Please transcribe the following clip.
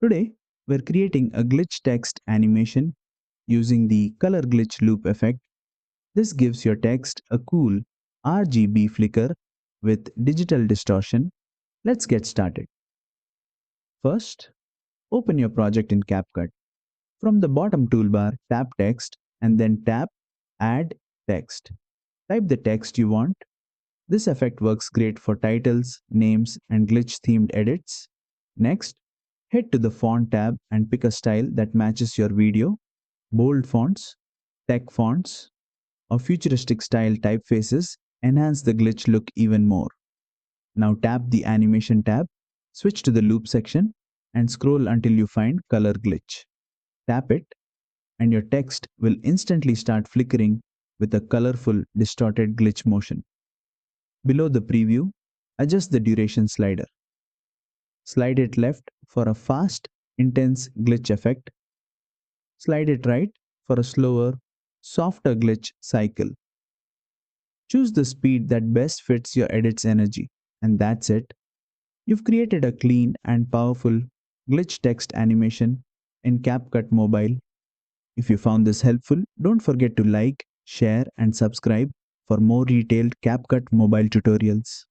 Today, we're creating a glitch text animation using the color glitch loop effect. This gives your text a cool RGB flicker with digital distortion. Let's get started. First, open your project in CapCut. From the bottom toolbar, tap Text and then tap Add Text. Type the text you want. This effect works great for titles, names, and glitch themed edits. Next, head to the Font tab and pick a style that matches your video. Bold fonts, tech fonts, or futuristic style typefaces enhance the glitch look even more. Now tap the Animation tab, switch to the Loop section, and scroll until you find Color Glitch. Tap it, and your text will instantly start flickering with a colorful, distorted glitch motion. Below the preview, adjust the duration slider. Slide it left for a fast, intense glitch effect. Slide it right for a slower, softer glitch cycle. Choose the speed that best fits your edit's energy. And that's it. You've created a clean and powerful glitch text animation in CapCut Mobile. If you found this helpful, don't forget to like, share, and subscribe for more detailed CapCut Mobile tutorials.